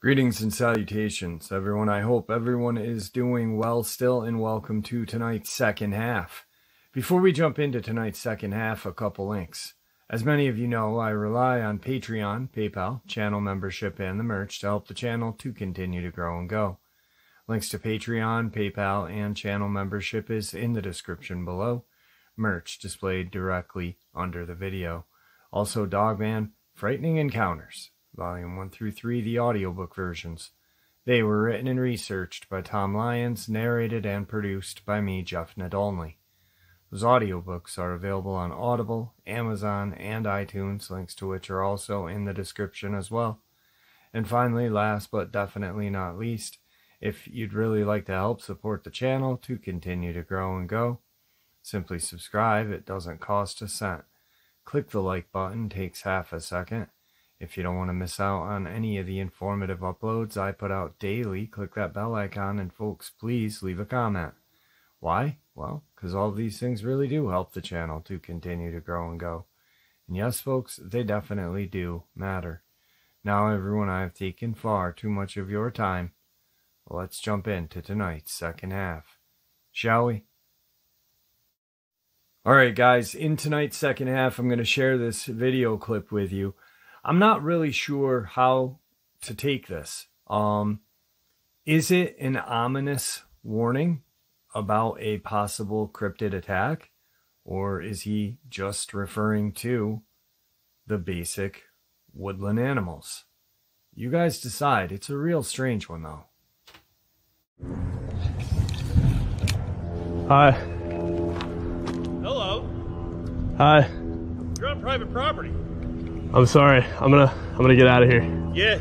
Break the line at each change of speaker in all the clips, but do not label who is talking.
Greetings and salutations, everyone. I hope everyone is doing well still, and welcome to tonight's second half. Before we jump into tonight's second half, a couple links. As many of you know, I rely on Patreon, PayPal, channel membership, and the merch to help the channel to continue to grow and go. Links to Patreon, PayPal, and channel membership is in the description below. Merch displayed directly under the video. Also, Dogman, Frightening Encounters, Volume 1 through 3, the audiobook versions. They were written and researched by Tom Lyons, narrated and produced by me, Jeff Nadolny. Those audiobooks are available on Audible, Amazon, and iTunes, links to which are also in the description as well. And finally, last but definitely not least, if you'd really like to help support the channel to continue to grow and go, simply subscribe. It doesn't cost a cent. Click the like button, takes half a second. If you don't want to miss out on any of the informative uploads I put out daily, click that bell icon, and folks, please leave a comment. Why? Well, because all of these things really do help the channel to continue to grow and go. And yes, folks, they definitely do matter. Now, everyone, I have taken far too much of your time. Let's jump into tonight's second half, shall we? Alright guys, in tonight's second half, I'm going to share this video clip with you. I'm not really sure how to take this. Is it an ominous warning about a possible cryptid attack? Or is he just referring to the basic woodland animals? You guys decide. It's a real strange one though.
Hi.
Hello.
Hi.
You're on private property.
I'm sorry. I'm gonna get out of here.
Yeah.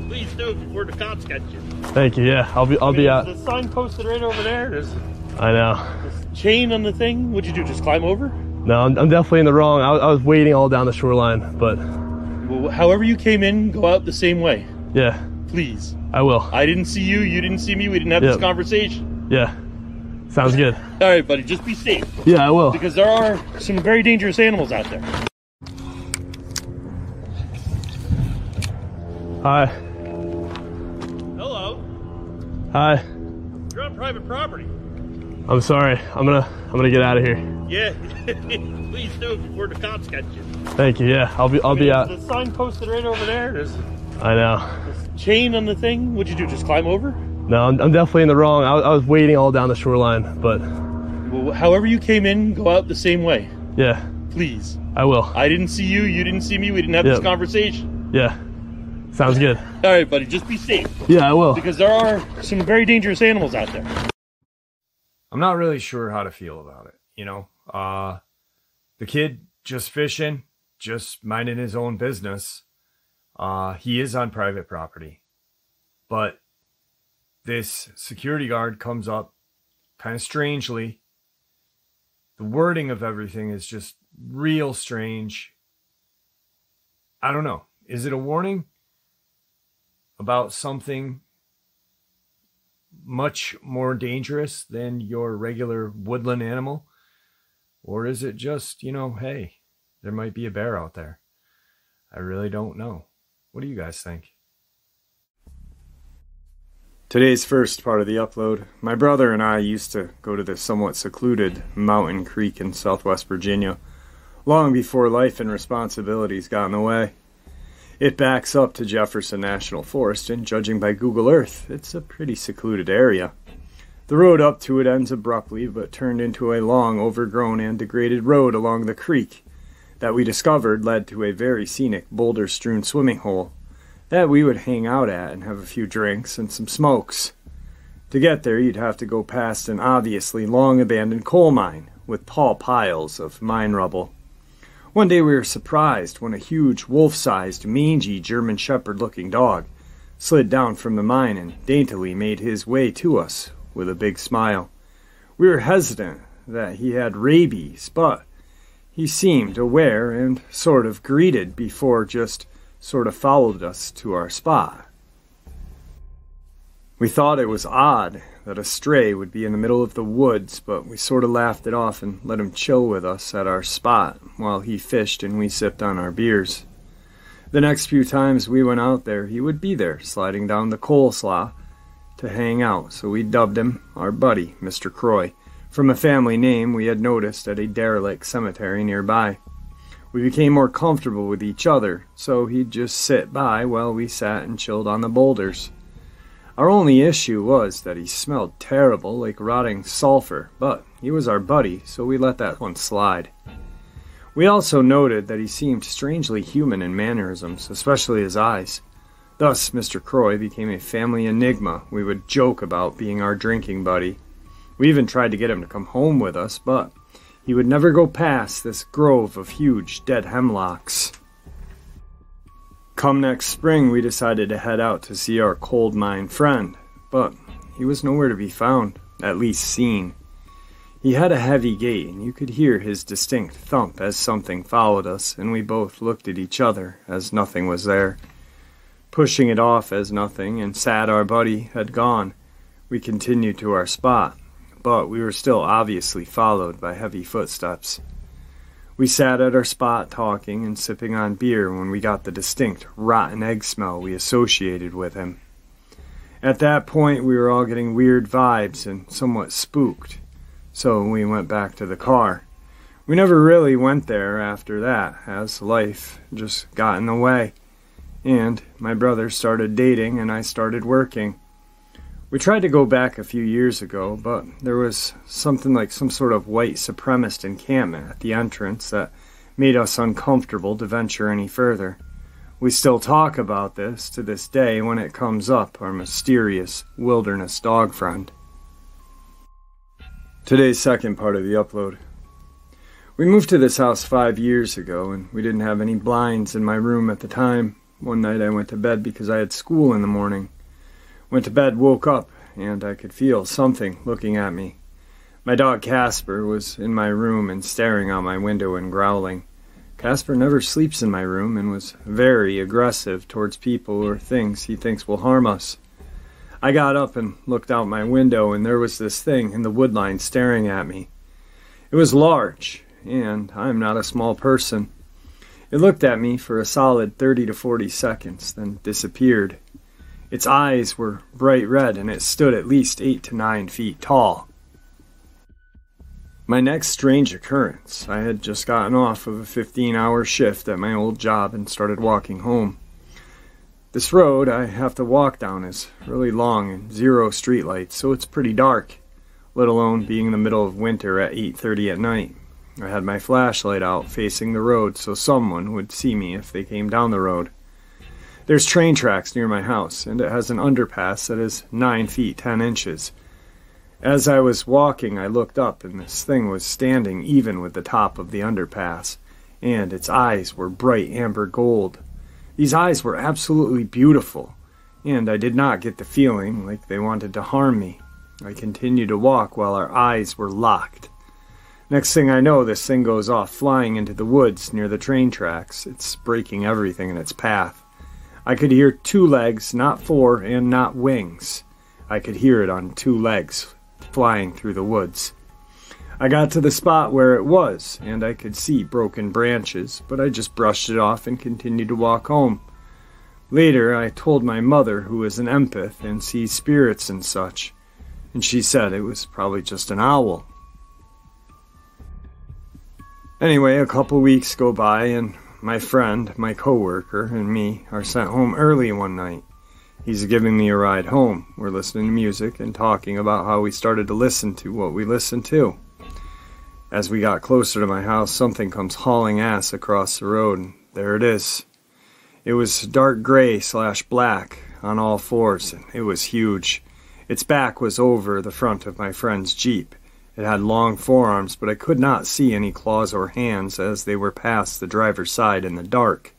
Please do before the cops get you.
Thank you. Yeah, I'll be out.
There's a sign posted right over there. There's
I know.
this chain on the thing. What'd you do? Just climb over?
No, I'm definitely in the wrong. I was waiting all down the shoreline, but
Well, however you came in, go out the same way.
yeah,
Please.
I will.
I didn't see you. You didn't see me. We didn't have this conversation.
Yeah, sounds good.
All right, buddy. Just be safe.
Yeah, I will.
Because there are some very dangerous animals out there.
Hi.
Hello.
Hi.
You're on private property.
I'm sorry. I'm gonna get out of here.
Yeah. Please do before the cops get you.
Thank you. Yeah, I'll be out.
There's a sign posted right over there. There's
I know.
this chain on the thing. What'd you do? Just climb over?
No, I'm definitely in the wrong. I was waiting all down the shoreline, but
Well, however you came in, go out the same way.
yeah,
Please.
I will.
I didn't see you. You didn't see me. We didn't have this conversation.
Yeah, sounds good.
All right, buddy. Just be safe.
Yeah, I will.
Because there are some very dangerous animals out there.
I'm not really sure how to feel about it, you know. The kid just fishing, just minding his own business. He is on private property. But this security guard comes up kind of strangely. The wording of everything is just real strange. I don't know. Is it a warning about something much more dangerous than your regular woodland animal? Or is it just, you know, hey, there might be a bear out there? I really don't know. What do you guys think? Today's first part of the upload. My brother and I used to go to this somewhat secluded mountain creek in southwest Virginia long before life and responsibilities got in the way. It backs up to Jefferson National Forest, and judging by Google Earth, it's a pretty secluded area. The road up to it ends abruptly, but turned into a long, overgrown, and degraded road along the creek that we discovered led to a very scenic, boulder-strewn swimming hole that we would hang out at and have a few drinks and some smokes. To get there, you'd have to go past an obviously long-abandoned coal mine with tall piles of mine rubble. One day we were surprised when a huge, wolf-sized, mangy German Shepherd-looking dog slid down from the mine and daintily made his way to us with a big smile. We were hesitant that he had rabies, but he seemed aware and sort of greeted before just sort of followed us to our spot. We thought it was odd that a stray would be in the middle of the woods, but we sort of laughed it off and let him chill with us at our spot while he fished and we sipped on our beers. The next few times we went out there, he would be there, sliding down the coleslaw to hang out, so we dubbed him our buddy, Mr. Croy, from a family name we had noticed at a derelict cemetery nearby. We became more comfortable with each other, so he'd just sit by while we sat and chilled on the boulders. Our only issue was that he smelled terrible, like rotting sulfur, but he was our buddy, so we let that one slide. We also noted that he seemed strangely human in mannerisms, especially his eyes. Thus, Mr. Croy became a family enigma we would joke about being our drinking buddy. We even tried to get him to come home with us, but he would never go past this grove of huge dead hemlocks. Come next spring, we decided to head out to see our coal mine friend, but he was nowhere to be found, at least seen. He had a heavy gait, and you could hear his distinct thump as something followed us, and we both looked at each other as nothing was there. Pushing it off as nothing, and sad our buddy had gone, we continued to our spot, but we were still obviously followed by heavy footsteps. We sat at our spot talking and sipping on beer when we got the distinct rotten egg smell we associated with him. At that point, we were all getting weird vibes and somewhat spooked, so we went back to the car. We never really went there after that, as life just got in the way, and my brother started dating and I started working. We tried to go back a few years ago, but there was something like some sort of white supremacist encampment at the entrance that made us uncomfortable to venture any further. We still talk about this to this day when it comes up, our mysterious wilderness dog friend. Today's second part of the upload. We moved to this house 5 years ago, and we didn't have any blinds in my room at the time. One night I went to bed because I had school in the morning. Went to bed, woke up, and I could feel something looking at me. My dog Casper was in my room and staring out my window and growling. Casper never sleeps in my room and was very aggressive towards people or things he thinks will harm us. I got up and looked out my window, and there was this thing in the woodline staring at me. It was large, and I'm not a small person. It looked at me for a solid 30 to 40 seconds, then disappeared. Its eyes were bright red, and it stood at least 8 to 9 feet tall. My next strange occurrence, I had just gotten off of a 15-hour shift at my old job and started walking home. This road I have to walk down is really long and zero streetlights, so it's pretty dark, let alone being in the middle of winter at 8:30 at night. I had my flashlight out facing the road so someone would see me if they came down the road. There's train tracks near my house, and it has an underpass that is 9 feet 10 inches. As I was walking, I looked up, and this thing was standing even with the top of the underpass, and its eyes were bright amber gold. These eyes were absolutely beautiful, and I did not get the feeling like they wanted to harm me. I continued to walk while our eyes were locked. Next thing I know, this thing goes off flying into the woods near the train tracks. It's breaking everything in its path. I could hear 2 legs, not 4, and not wings. I could hear it on 2 legs flying through the woods. I got to the spot where it was, and I could see broken branches, but I just brushed it off and continued to walk home. Later, I told my mother, who is an empath and sees spirits and such, and she said it was probably just an owl. Anyway, a couple weeks go by, and my friend, my coworker, and me are sent home early one night. He's giving me a ride home. We're listening to music and talking about how we started to listen to what we listened to. As we got closer to my house, something comes hauling ass across the road, and there it is. It was dark gray/black on all fours, and it was huge. Its back was over the front of my friend's Jeep. It had long forearms, but I could not see any claws or hands as they were past the driver's side in the dark.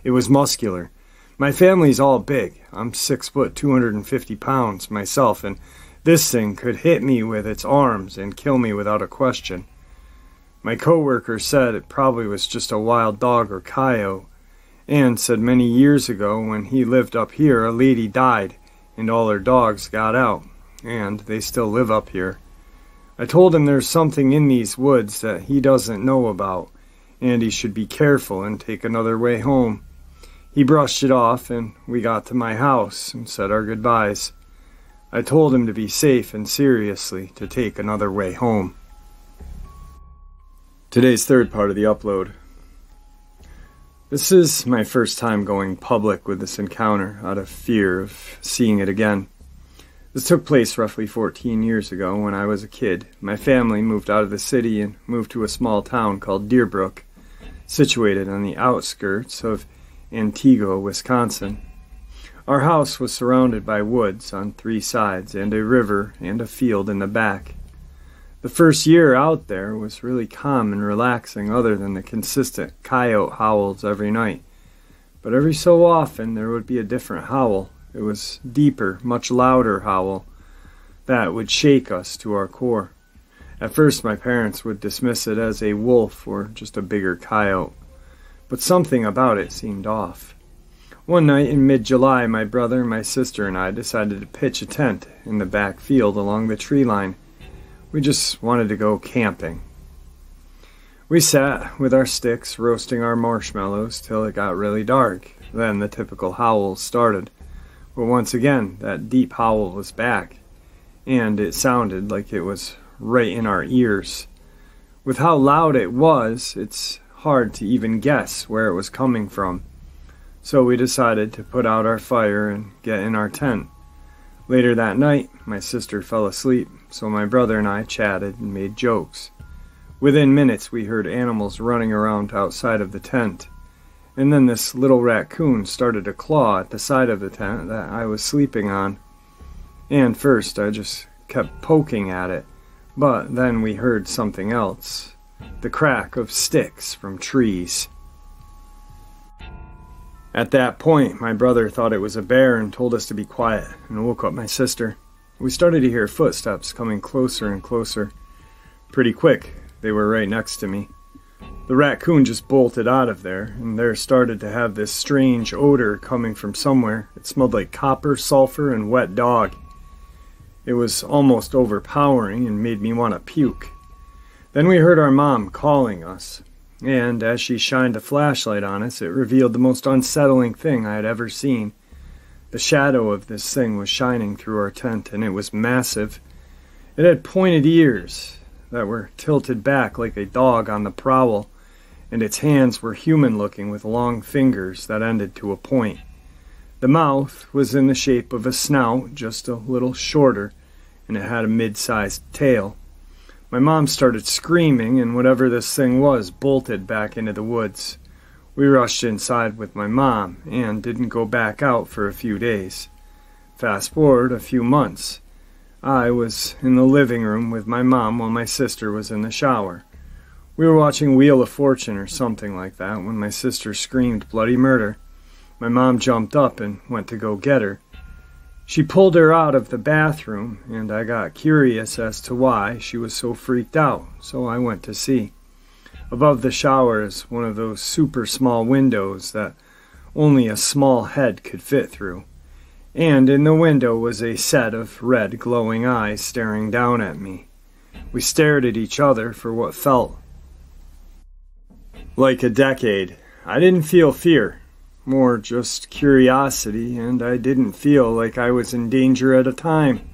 It was muscular. My family's all big. I'm 6 foot 250 pounds myself, and this thing could hit me with its arms and kill me without a question. My coworker said it probably was just a wild dog or coyote, and said many years ago when he lived up here a lady died, and all our dogs got out, and they still live up here. I told him there's something in these woods that he doesn't know about, and he should be careful and take another way home. He brushed it off, and we got to my house and said our goodbyes. I told him to be safe and seriously to take another way home. Today's third part of the upload. This is my first time going public with this encounter out of fear of seeing it again. This took place roughly 14 years ago when I was a kid. My family moved out of the city and moved to a small town called Deerbrook, situated on the outskirts of Antigua, Wisconsin. Our house was surrounded by woods on 3 sides and a river and a field in the back. The first year out there was really calm and relaxing other than the consistent coyote howls every night. But every so often there would be a different howl. It was deeper, much louder howl that would shake us to our core. At first my parents would dismiss it as a wolf or just a bigger coyote, but something about it seemed off. One night in mid-July, my brother, my sister, and I decided to pitch a tent in the back field along the tree line. We just wanted to go camping. We sat with our sticks roasting our marshmallows till it got really dark. Then the typical howls started. But once again, that deep howl was back, and it sounded like it was right in our ears. With how loud it was, it's hard to even guess where it was coming from. So we decided to put out our fire and get in our tent. Later that night, my sister fell asleep, so my brother and I chatted and made jokes. Within minutes, we heard animals running around outside of the tent. And then this little raccoon started to claw at the side of the tent that I was sleeping on. And first, I just kept poking at it. But then we heard something else. The crack of sticks from trees. At that point, my brother thought it was a bear and told us to be quiet, and woke up my sister. We started to hear footsteps coming closer and closer. Pretty quick, they were right next to me. The raccoon just bolted out of there, and there started to have this strange odor coming from somewhere. It smelled like copper, sulfur, and wet dog. It was almost overpowering and made me want to puke. Then we heard our mom calling us. And as she shined a flashlight on us, it revealed the most unsettling thing I had ever seen. The shadow of this thing was shining through our tent, and it was massive. It had pointed ears that were tilted back like a dog on the prowl, and its hands were human-looking with long fingers that ended to a point. The mouth was in the shape of a snout, just a little shorter, and it had a mid-sized tail. My mom started screaming, and whatever this thing was bolted back into the woods. We rushed inside with my mom, and didn't go back out for a few days. Fast forward a few months. I was in the living room with my mom while my sister was in the shower. We were watching Wheel of Fortune or something like that when my sister screamed bloody murder. My mom jumped up and went to go get her. She pulled her out of the bathroom, and I got curious as to why she was so freaked out, so I went to see. Above the shower is one of those super small windows that only a small head could fit through. And in the window was a set of red glowing eyes staring down at me. We stared at each other for what felt like a decade. I didn't feel fear. More just curiosity, and I didn't feel like I was in danger at a time.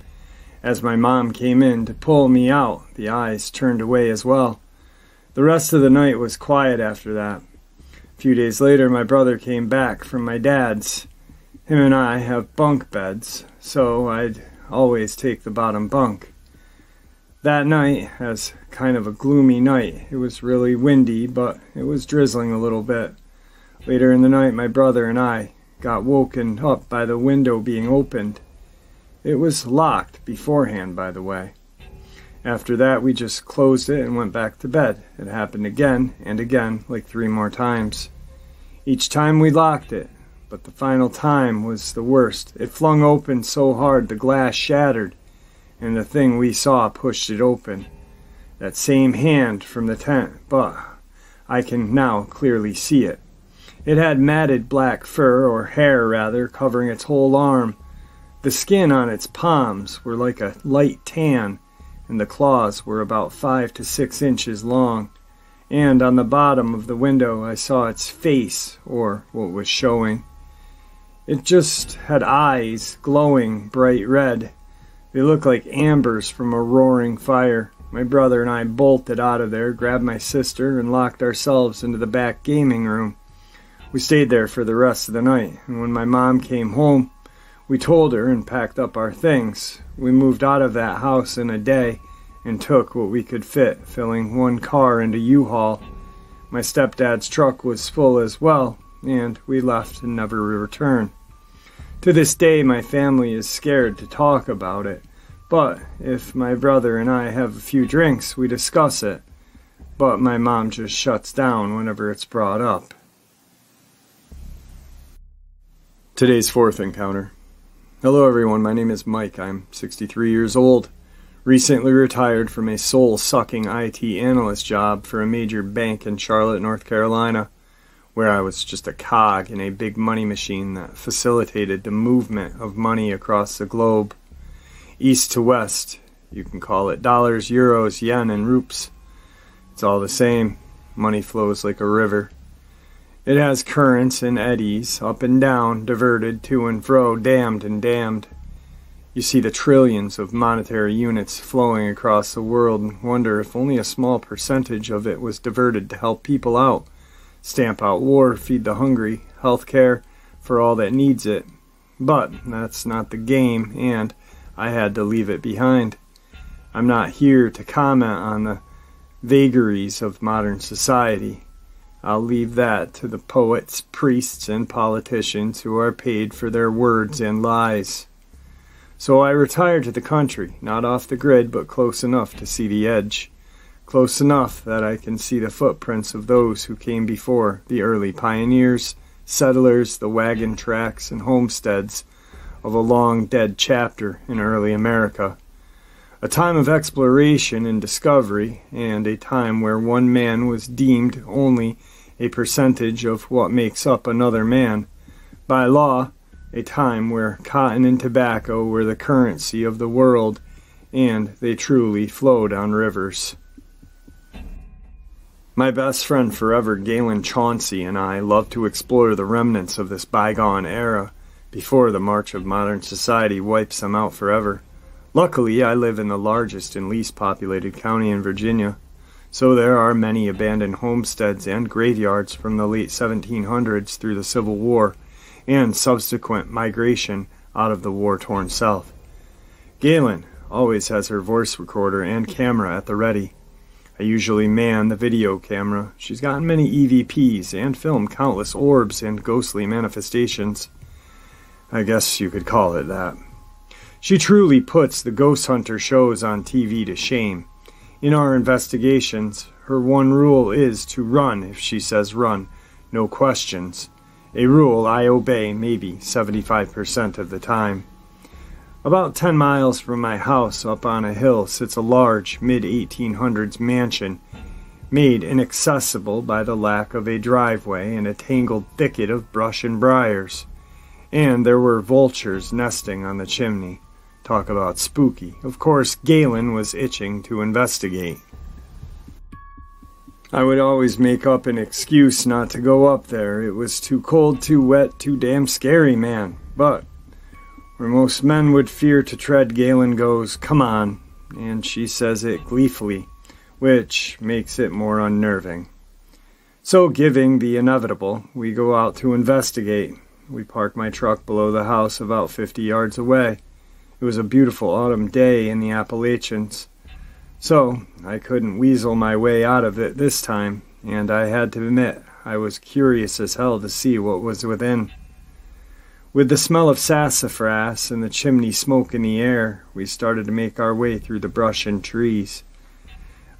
As my mom came in to pull me out, the eyes turned away as well. The rest of the night was quiet after that. A few days later, my brother came back from my dad's. Him and I have bunk beds, so I'd always take the bottom bunk. That night, as kind of a gloomy night, it was really windy, but it was drizzling a little bit. Later in the night, my brother and I got woken up by the window being opened. It was locked beforehand, by the way. After that, we just closed it and went back to bed. It happened again and again, like 3 more times. Each time we locked it, but the final time was the worst. It flung open so hard the glass shattered, and the thing we saw pushed it open. That same hand from the tent, but I can now clearly see it. It had matted black fur, or hair rather, covering its whole arm. The skin on its palms were like a light tan, and the claws were about 5 to 6 inches long. And on the bottom of the window I saw its face, or what was showing. It just had eyes, glowing bright red. They looked like ambers from a roaring fire. My brother and I bolted out of there, grabbed my sister, and locked ourselves into the back gaming room. We stayed there for the rest of the night, and when my mom came home, we told her and packed up our things. We moved out of that house in a day and took what we could fit, filling one car into U-Haul. My stepdad's truck was full as well, and we left and never returned. To this day, my family is scared to talk about it, but if my brother and I have a few drinks, we discuss it. But my mom just shuts down whenever it's brought up. Today's fourth encounter. Hello everyone, my name is Mike. I'm 63 years old. Recently retired from a soul-sucking IT analyst job for a major bank in Charlotte, North Carolina, where I was just a cog in a big money machine that facilitated the movement of money across the globe. East to west, you can call it dollars, euros, yen, and rupees. It's all the same. Money flows like a river. It has currents and eddies, up and down, diverted to and fro, damned and damned. You see the trillions of monetary units flowing across the world and wonder if only a small percentage of it was diverted to help people out, stamp out war, feed the hungry, health care for all that needs it. But that's not the game, and I had to leave it behind. I'm not here to comment on the vagaries of modern society. I'll leave that to the poets, priests, and politicians who are paid for their words and lies. So I retired to the country, not off the grid, but close enough to see the edge. Close enough that I can see the footprints of those who came before, the early pioneers, settlers, the wagon tracks, and homesteads of a long dead chapter in early America. A time of exploration and discovery, and a time where one man was deemed only a percentage of what makes up another man. By law, a time where cotton and tobacco were the currency of the world, and they truly flowed on rivers. My best friend forever, Galen Chauncey, and I love to explore the remnants of this bygone era before the march of modern society wipes them out forever. Luckily, I live in the largest and least populated county in Virginia, so there are many abandoned homesteads and graveyards from the late 1700s through the Civil War and subsequent migration out of the war-torn South. Galen always has her voice recorder and camera at the ready. I usually man the video camera. She's gotten many EVPs and filmed countless orbs and ghostly manifestations. I guess you could call it that. She truly puts the ghost hunter shows on TV to shame. In our investigations, her one rule is to run if she says run, no questions. A rule I obey maybe 75% of the time. About 10 miles from my house up on a hill sits a large mid-1800s mansion, made inaccessible by the lack of a driveway and a tangled thicket of brush and briars. And there were vultures nesting on the chimney. Talk about spooky. Of course, Galen was itching to investigate. I would always make up an excuse not to go up there. It was too cold, too wet, too damn scary, man. But where most men would fear to tread, Galen goes, "Come on," and she says it gleefully, which makes it more unnerving. So, giving the inevitable, we go out to investigate. We park my truck below the house about 50 yards away. It was a beautiful autumn day in the Appalachians, so I couldn't weasel my way out of it this time, and I had to admit I was curious as hell to see what was within. With the smell of sassafras and the chimney smoke in the air, we started to make our way through the brush and trees.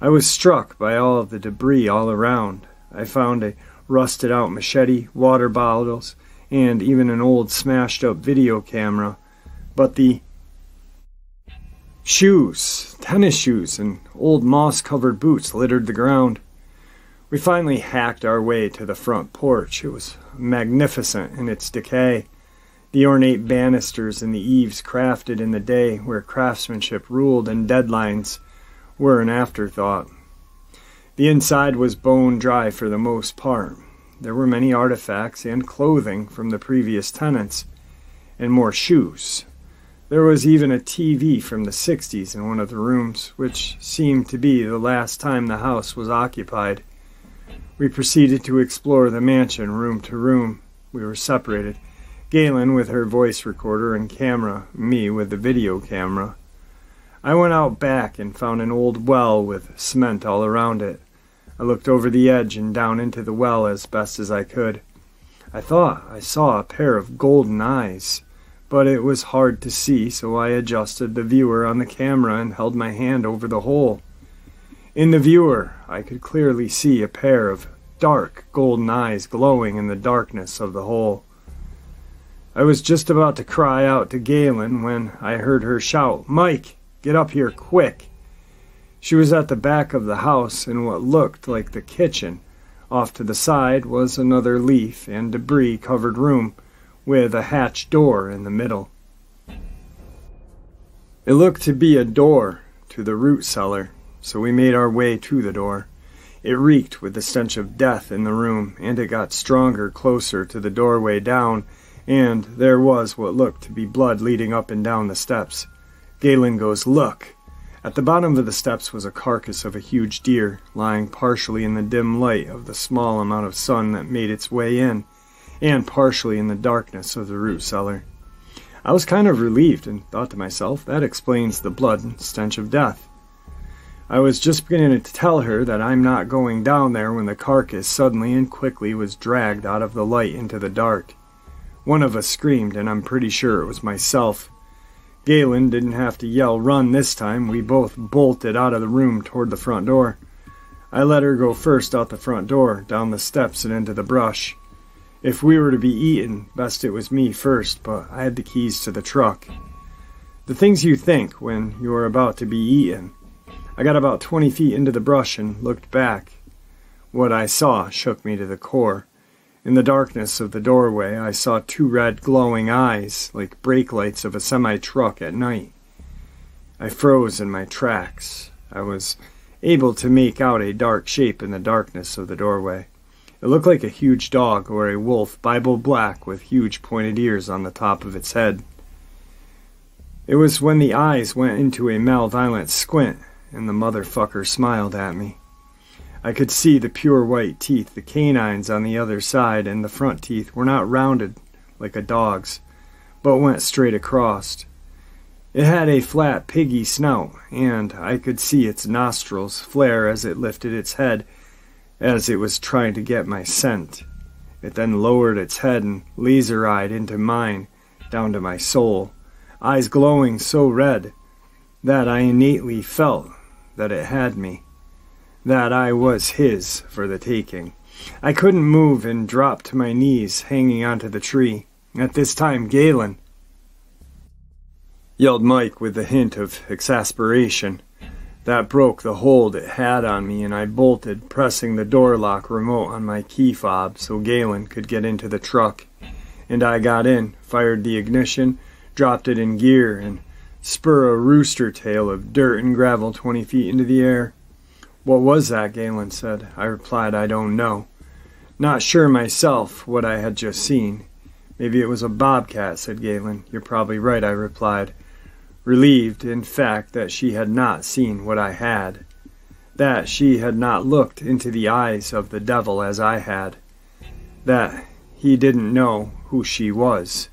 I was struck by all of the debris all around. I found a rusted-out machete, water bottles, and even an old smashed-up video camera, but the shoes, tennis shoes, and old moss-covered boots littered the ground. We finally hacked our way to the front porch. It was magnificent in its decay. The ornate banisters and the eaves crafted in the day where craftsmanship ruled and deadlines were an afterthought. The inside was bone dry for the most part. There were many artifacts and clothing from the previous tenants, and more shoes. There was even a TV from the 60s in one of the rooms, which seemed to be the last time the house was occupied. We proceeded to explore the mansion room to room. We were separated, Galen with her voice recorder and camera, me with the video camera. I went out back and found an old well with cement all around it. I looked over the edge and down into the well as best as I could. I thought I saw a pair of golden eyes, but it was hard to see, so I adjusted the viewer on the camera and held my hand over the hole. In the viewer, I could clearly see a pair of dark golden eyes glowing in the darkness of the hole. I was just about to cry out to Galen when I heard her shout, "Mike, get up here, quick!" She was at the back of the house in what looked like the kitchen. Off to the side was another leaf and debris-covered room with a hatch door in the middle. It looked to be a door to the root cellar, so we made our way to the door. It reeked with the stench of death in the room, and it got stronger closer to the doorway down, and there was what looked to be blood leading up and down the steps. Galen goes, "Look!" At the bottom of the steps was a carcass of a huge deer, lying partially in the dim light of the small amount of sun that made its way in, and partially in the darkness of the root cellar. I was kind of relieved and thought to myself, that explains the blood and stench of death. I was just beginning to tell her that I'm not going down there when the carcass suddenly and quickly was dragged out of the light into the dark. One of us screamed, and I'm pretty sure it was myself. Galen didn't have to yell "run" this time. We both bolted out of the room toward the front door. I let her go first out the front door, down the steps and into the brush. If we were to be eaten, best it was me first, but I had the keys to the truck. The things you think when you are about to be eaten. I got about 20 feet into the brush and looked back. What I saw shook me to the core. In the darkness of the doorway, I saw two red glowing eyes, like brake lights of a semi-truck at night. I froze in my tracks. I was able to make out a dark shape in the darkness of the doorway. It looked like a huge dog or a wolf, Bible black, with huge pointed ears on the top of its head. It was when the eyes went into a malevolent squint, and the motherfucker smiled at me. I could see the pure white teeth, the canines on the other side, and the front teeth were not rounded like a dog's, but went straight across. It had a flat, piggy snout, and I could see its nostrils flare as it lifted its head as it was trying to get my scent. It then lowered its head and laser-eyed into mine, down to my soul, eyes glowing so red that I innately felt that it had me, that I was his for the taking. I couldn't move and dropped to my knees, hanging onto the tree. At this time, "Galen!" yelled Mike with a hint of exasperation. That broke the hold it had on me, and I bolted, pressing the door lock remote on my key fob so Galen could get into the truck. And I got in, fired the ignition, dropped it in gear, and spur a rooster tail of dirt and gravel 20 feet into the air. "What was that?" Galen said. I replied, "I don't know. Not sure myself what I had just seen." "Maybe it was a bobcat," said Galen. "You're probably right," I replied, relieved, in fact, that she had not seen what I had, that she had not looked into the eyes of the devil as I had, that he didn't know who she was,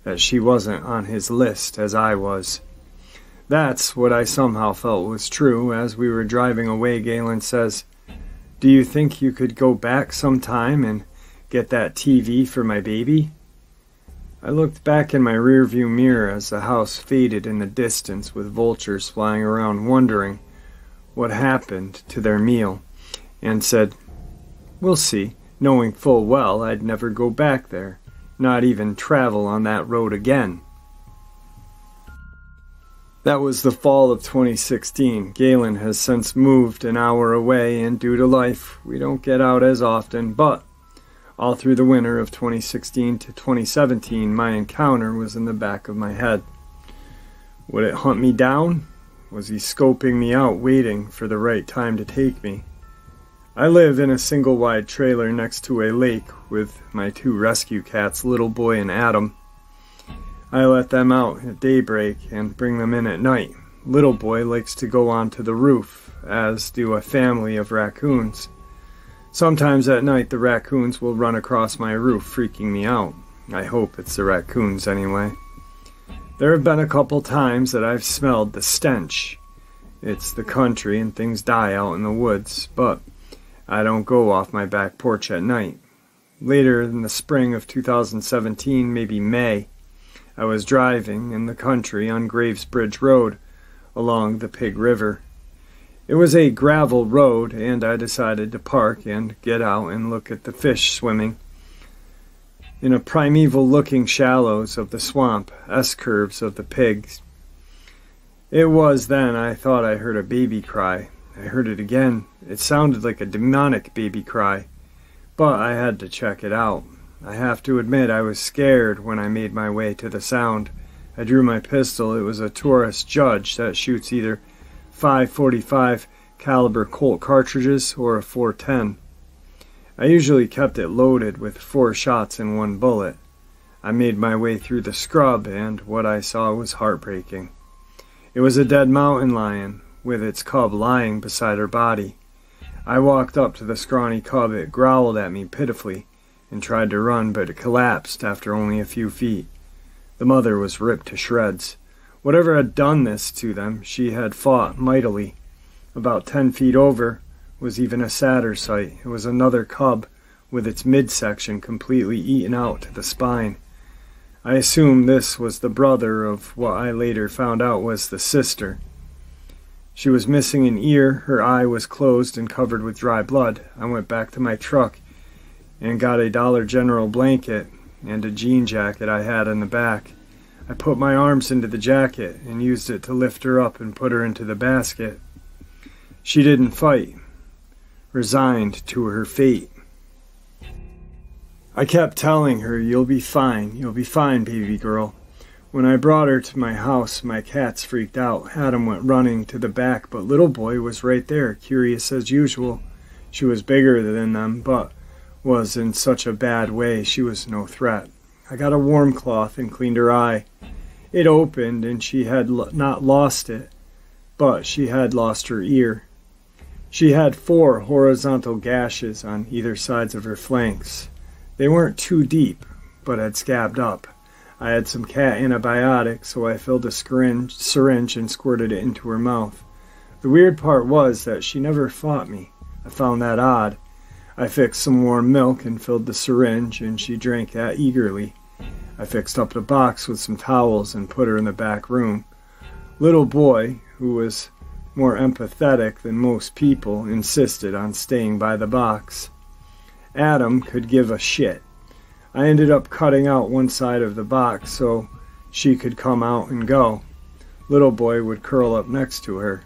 that she wasn't on his list as I was. That's what I somehow felt was true. As we were driving away, Galen says, "Do you think you could go back sometime and get that TV for my baby?" I looked back in my rearview mirror as the house faded in the distance with vultures flying around wondering what happened to their meal, and said, "We'll see," knowing full well I'd never go back there, not even travel on that road again. That was the fall of 2016. Galen has since moved an hour away, and due to life, we don't get out as often, but All through the winter of 2016 to 2017, my encounter was in the back of my head. Would it hunt me down? Was he scoping me out, waiting for the right time to take me? I live in a single-wide trailer next to a lake with my 2 rescue cats, Little Boy and Adam. I let them out at daybreak and bring them in at night. Little Boy likes to go onto the roof, as do a family of raccoons. Sometimes at night the raccoons will run across my roof, freaking me out. I hope it's the raccoons anyway. There have been a couple times that I've smelled the stench. It's the country and things die out in the woods, but I don't go off my back porch at night. Later in the spring of 2017, maybe May, I was driving in the country on Graves Bridge Road along the Pig River. It was a gravel road, and I decided to park and get out and look at the fish swimming in a primeval-looking shallows of the swamp, S-curves of the pigs. It was then I thought I heard a baby cry. I heard it again. It sounded like a demonic baby cry, but I had to check it out. I have to admit I was scared when I made my way to the sound. I drew my pistol. It was a Taurus Judge that shoots either 5.45 caliber Colt cartridges or a 410. I usually kept it loaded with 4 shots in 1 bullet. I made my way through the scrub, and what I saw was heartbreaking. It was a dead mountain lion, with its cub lying beside her body. I walked up to the scrawny cub. It growled at me pitifully and tried to run, but it collapsed after only a few feet. The mother was ripped to shreds. Whatever had done this to them, she had fought mightily. About 10 feet over was even a sadder sight. It was another cub with its midsection completely eaten out to the spine. I assumed this was the brother of what I later found out was the sister. She was missing an ear, her eye was closed and covered with dry blood. I went back to my truck and got a Dollar General blanket and a jean jacket I had in the back. I put my arms into the jacket and used it to lift her up and put her into the basket. She didn't fight, resigned to her fate. I kept telling her, you'll be fine, baby girl. When I brought her to my house, my cats freaked out. Adam went running to the back, but Little Boy was right there, curious as usual. She was bigger than them, but was in such a bad way she was no threat. I got a warm cloth and cleaned her eye. It opened, and she had not lost it, but she had lost her ear. She had 4 horizontal gashes on either sides of her flanks. They weren't too deep, but had scabbed up. I had some cat antibiotics, so I filled a syringe and squirted it into her mouth. The weird part was that she never fought me. I found that odd. I fixed some warm milk and filled the syringe, and she drank that eagerly. I fixed up the box with some towels and put her in the back room. Little Boy, who was more empathetic than most people, insisted on staying by the box. Adam could give a shit. I ended up cutting out one side of the box so she could come out and go. Little Boy would curl up next to her.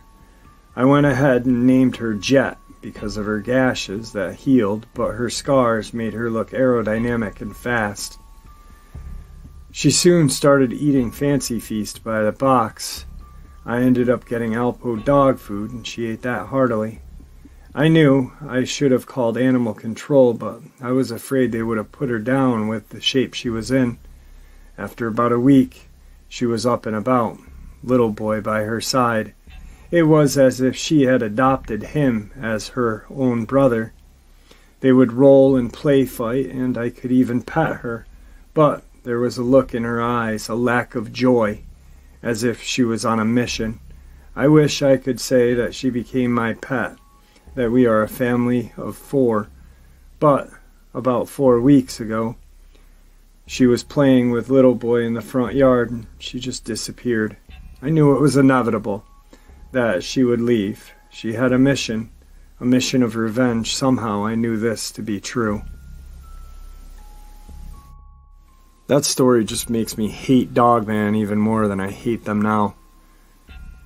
I went ahead and named her Jet because of her gashes that healed, but her scars made her look aerodynamic and fast. She soon started eating Fancy Feast by the box. I ended up getting Alpo dog food, and she ate that heartily. I knew I should have called animal control, but I was afraid they would have put her down with the shape she was in. After about a week, she was up and about, Little Boy by her side. It was as if she had adopted him as her own brother. They would roll and play fight, and I could even pet her, but there was a look in her eyes, a lack of joy, as if she was on a mission. I wish I could say that she became my pet, that we are a family of 4, but about 4 weeks ago, she was playing with Little Boy in the front yard, and she just disappeared. I knew it was inevitable that she would leave. She had a mission of revenge. Somehow I knew this to be true. That story just makes me hate Dogman even more than I hate them now.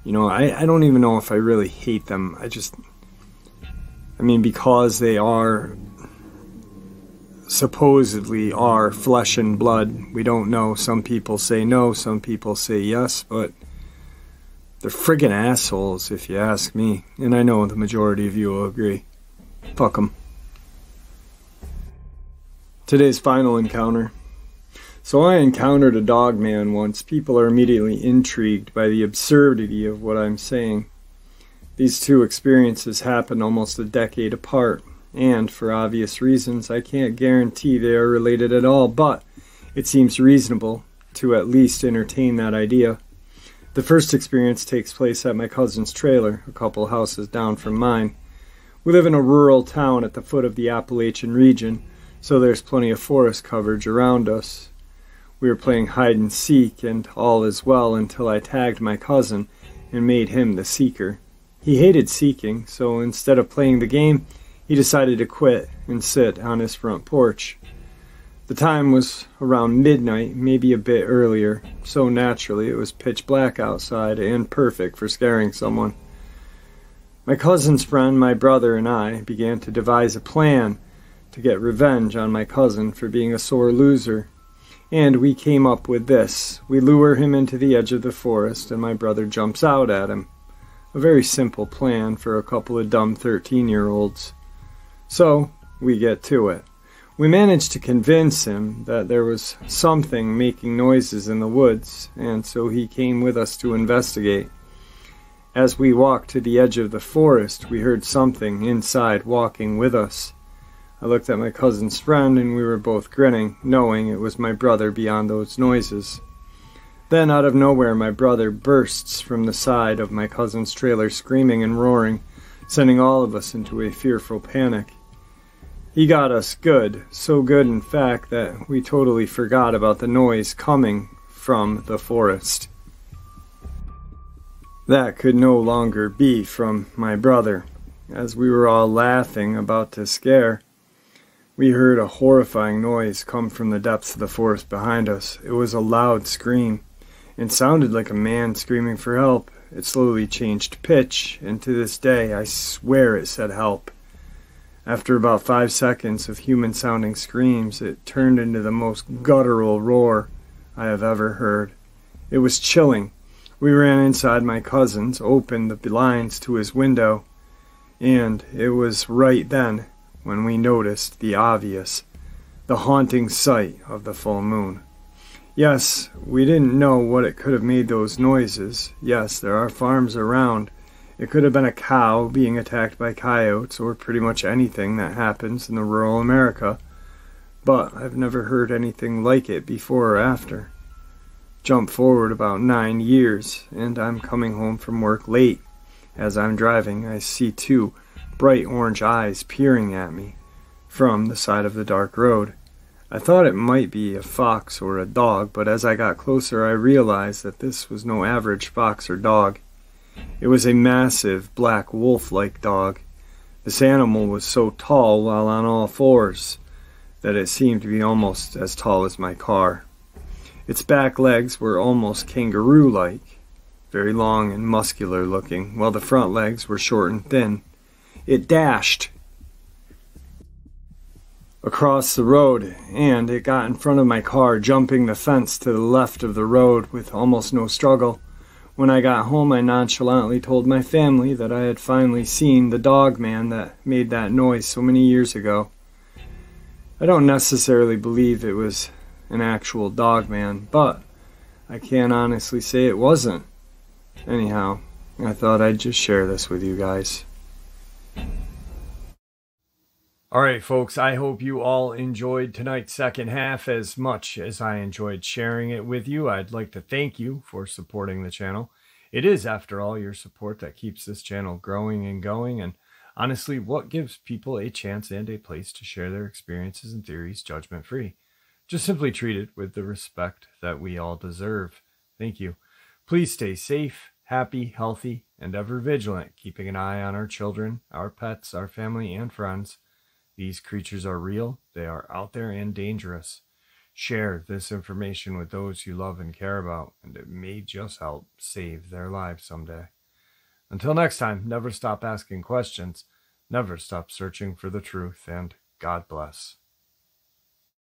You know, I don't even know if I really hate them. I mean, because they are supposedly are flesh and blood. We don't know. Some people say no, some people say yes, but they're friggin' assholes if you ask me. And I know the majority of you will agree. Fuck them. Today's final encounter. So I encountered a Dogman once. People are immediately intrigued by the absurdity of what I'm saying. These two experiences happened almost a decade apart, and for obvious reasons I can't guarantee they are related at all, but it seems reasonable to at least entertain that idea. The first experience takes place at my cousin's trailer, a couple houses down from mine. We live in a rural town at the foot of the Appalachian region, so there's plenty of forest coverage around us. We were playing hide and seek, and all is well until I tagged my cousin and made him the seeker. He hated seeking, so instead of playing the game, he decided to quit and sit on his front porch. The time was around midnight, maybe a bit earlier, so naturally it was pitch black outside and perfect for scaring someone. My cousin's friend, my brother, and I began to devise a plan to get revenge on my cousin for being a sore loser. And we came up with this. We lure him into the edge of the forest, and my brother jumps out at him. A very simple plan for a couple of dumb 13-year-olds. So, we get to it. We managed to convince him that there was something making noises in the woods, and so he came with us to investigate. As we walked to the edge of the forest, we heard something inside walking with us. I looked at my cousin's friend, and we were both grinning, knowing it was my brother beyond those noises. Then, out of nowhere, my brother bursts from the side of my cousin's trailer, screaming and roaring, sending all of us into a fearful panic. He got us good, so good in fact that we totally forgot about the noise coming from the forest. That could no longer be from my brother. As we were all laughing, about to scare, we heard a horrifying noise come from the depths of the forest behind us. It was a loud scream, and sounded like a man screaming for help. It slowly changed pitch, and to this day I swear it said help. After about 5 seconds of human-sounding screams, it turned into the most guttural roar I have ever heard. It was chilling. We ran inside my cousin's, opened the blinds to his window, and it was right then when we noticed the obvious, the haunting sight of the full moon. Yes, we didn't know what it could have made those noises. Yes, there are farms around. It could have been a cow being attacked by coyotes, or pretty much anything that happens in the rural America. But I've never heard anything like it before or after. Jump forward about 9 years, and I'm coming home from work late. As I'm driving, I see two bright orange eyes peering at me from the side of the dark road. I thought it might be a fox or a dog, but as I got closer I realized that this was no average fox or dog. It was a massive, black wolf-like dog. This animal was so tall while on all fours that it seemed to be almost as tall as my car. Its back legs were almost kangaroo-like, very long and muscular looking, while the front legs were short and thin. It dashed across the road, and it got in front of my car, jumping the fence to the left of the road with almost no struggle. When I got home, I nonchalantly told my family that I had finally seen the Dogman that made that noise so many years ago. I don't necessarily believe it was an actual Dogman, but I can't honestly say it wasn't. Anyhow, I thought I'd just share this with you guys. Alright folks, I hope you all enjoyed tonight's second half as much as I enjoyed sharing it with you. I'd like to thank you for supporting the channel. It is, after all, your support that keeps this channel growing and going, and honestly, what gives people a chance and a place to share their experiences and theories judgment-free. Just simply treat it with the respect that we all deserve. Thank you. Please stay safe, happy, healthy, and ever vigilant, keeping an eye on our children, our pets, our family, and friends. These creatures are real, they are out there and dangerous. Share this information with those you love and care about, and it may just help save their lives someday. Until next time, never stop asking questions, never stop searching for the truth, and God bless.